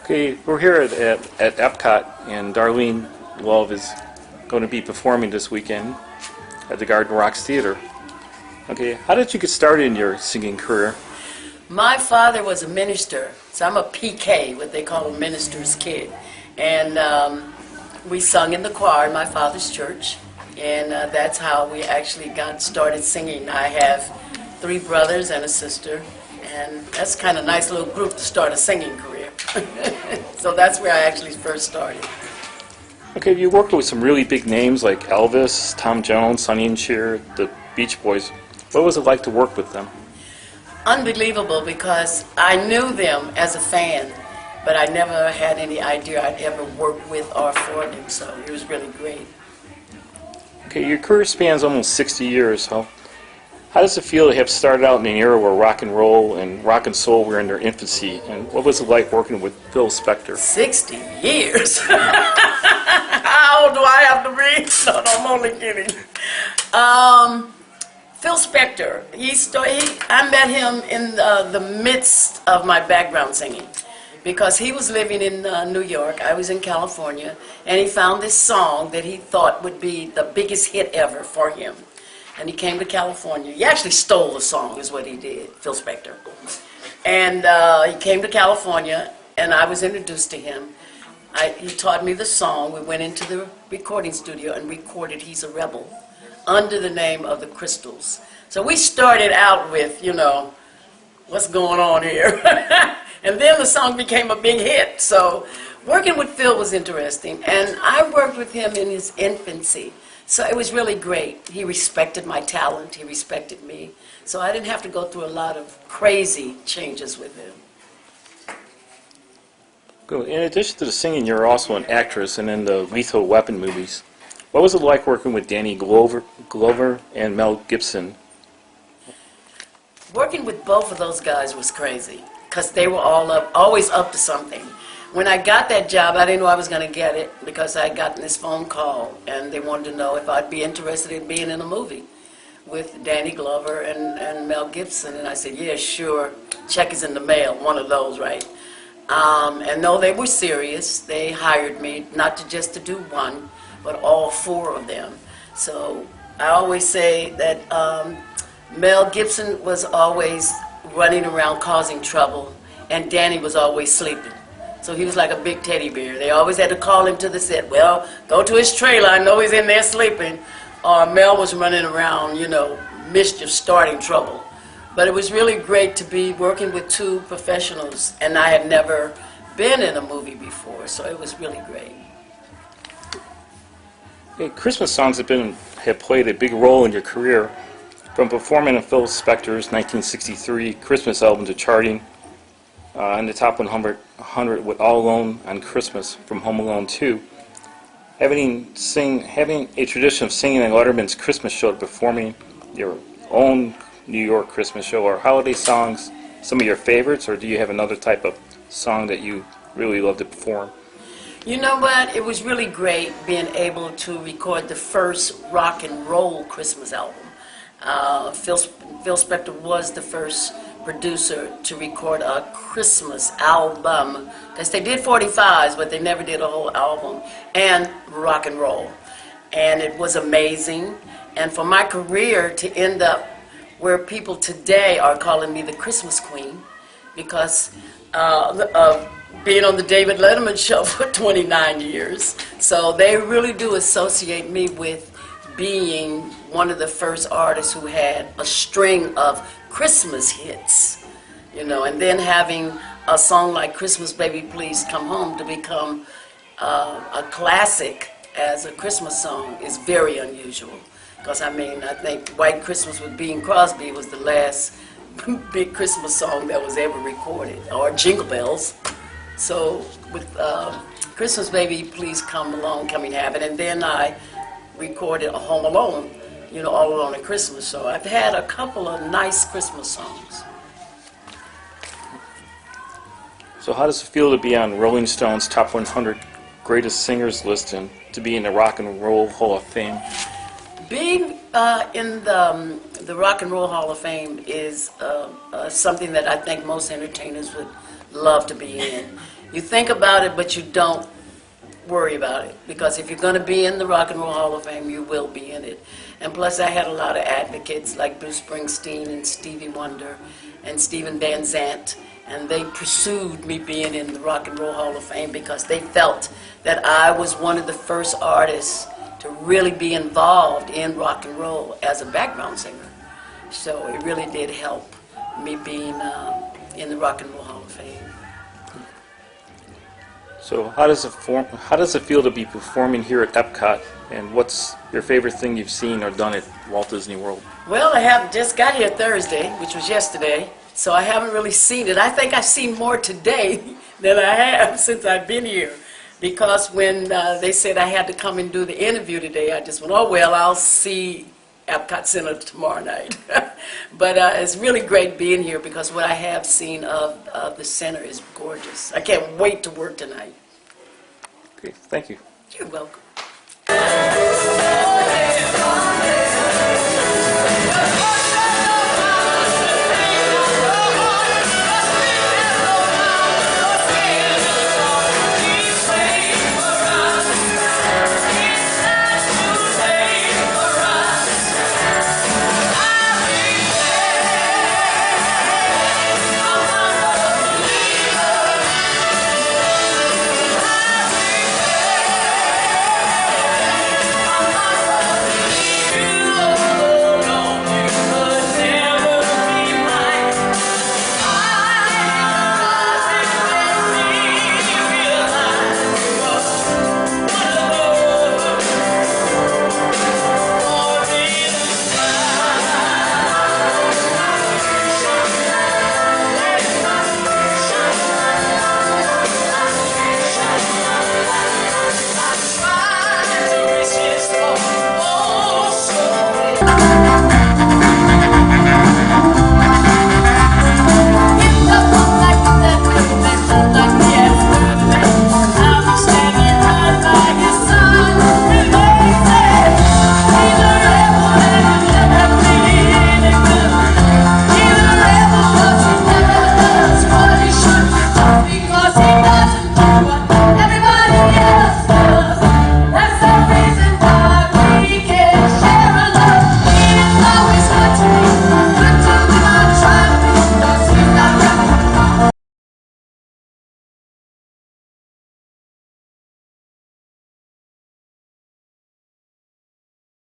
Okay, we're here at Epcot, and Darlene Love is going to be performing this weekend at the Garden Rocks Theater. Okay, how did you get started in your singing career? My father was a minister, so I'm a PK, what they call a minister's kid. And we sung in the choir in my father's church, and that's how we actually got started singing. I have 3 brothers and a sister, and that's kind of a nice little group to start a singing career. So that's where I actually first started. Okay, you worked with some really big names like Elvis, Tom Jones, Sonny and Cher, the Beach Boys. What was it like to work with them? Unbelievable, because I knew them as a fan, but I never had any idea I'd ever work with or for them, so it was really great. Okay, your career spans almost 60 years. How does it feel to have started out in an era where rock and roll and rock and soul were in their infancy? And what was it like working with Phil Spector? 60 years? How old do I have to be? No, I'm only kidding. Phil Spector, I met him in the midst of my background singing, because he was living in New York, I was in California, and he found this song that he thought would be the biggest hit ever for him. And he came to California. He actually stole the song, is what he did, Phil Spector. And he came to California, and I was introduced to him. He taught me the song. We went into the recording studio and recorded He's a Rebel under the name of the Crystals. So we started out with, what's going on here? And then the song became a big hit. So working with Phil was interesting. And I worked with him in his infancy. So it was really great. He respected my talent. He respected me. So I didn't have to go through a lot of crazy changes with him. Good. In addition to the singing, you're also an actress and in the Lethal Weapon movies. What was it like working with Danny Glover and Mel Gibson? Working with both of those guys was crazy, because they were always up to something. When I got that job, I didn't know I was going to get it, because I had gotten this phone call, and they wanted to know if I'd be interested in being in a movie with Danny Glover and Mel Gibson. And I said, yeah, sure. Check is in the mail, one of those, right? And no, they were serious. They hired me, not just to do one, but all 4 of them. So I always say that Mel Gibson was always running around causing trouble, and Danny was always sleeping. So he was like a big teddy bear. They always had to call him to the set. Well, go to his trailer. I know he's in there sleeping. Or Mel was running around, mischief, starting trouble. But it was really great to be working with 2 professionals, and I had never been in a movie before, so it was really great. Okay, Christmas songs have played a big role in your career, from performing on Phil Spector's 1963 Christmas album to charting in the top 100 with All Alone on Christmas from Home Alone 2. Having a tradition of singing in Letterman's Christmas show to performing your own New York Christmas show, or holiday songs some of your favorites, or do you have another type of song that you really love to perform? You know what? It was really great being able to record the first rock and roll Christmas album. Phil Spector was the first producer to record a Christmas album, because they did 45s, but they never did a whole album, and rock and roll. And it was amazing. And for my career to end up where people today are calling me the Christmas Queen, because of being on the David Letterman show for 29 years. So they really do associate me with being one of the first artists who had a string of Christmas hits, and then having a song like Christmas Baby Please Come Home to become a classic as a Christmas song is very unusual. Because, I think White Christmas with Bing Crosby was the last big Christmas song that was ever recorded, or Jingle Bells. So with Christmas Baby Please Come and Have It, and then I recorded a Home Alone, All Alone at Christmas. So I've had a couple of nice Christmas songs. So how does it feel to be on Rolling Stone's Top 100 Greatest Singers list and to be in the Rock and Roll Hall of Fame? Being in the Rock and Roll Hall of Fame is something that I think most entertainers would love to be in. You think about it, but you don't worry about it, because if you're going to be in the Rock and Roll Hall of Fame, you will be in it. And plus, I had a lot of advocates like Bruce Springsteen and Stevie Wonder and Stephen Van Zandt, and they pursued me being in the Rock and Roll Hall of Fame because they felt that I was one of the first artists to really be involved in rock and roll as a background singer. So it really did help me being in the Rock and Roll Hall of Fame. So how does it feel to be performing here at Epcot, and what's your favorite thing you've seen or done at Walt Disney World? Well, I have just got here Thursday, which was yesterday, so I haven't really seen it. I think I've seen more today than I have since I've been here, because when they said I had to come and do the interview today, I just went, oh well, I'll see Epcot Center tomorrow night. But it's really great being here, because what I have seen of the center is gorgeous. I can't wait to work tonight. Okay, thank you. You're welcome.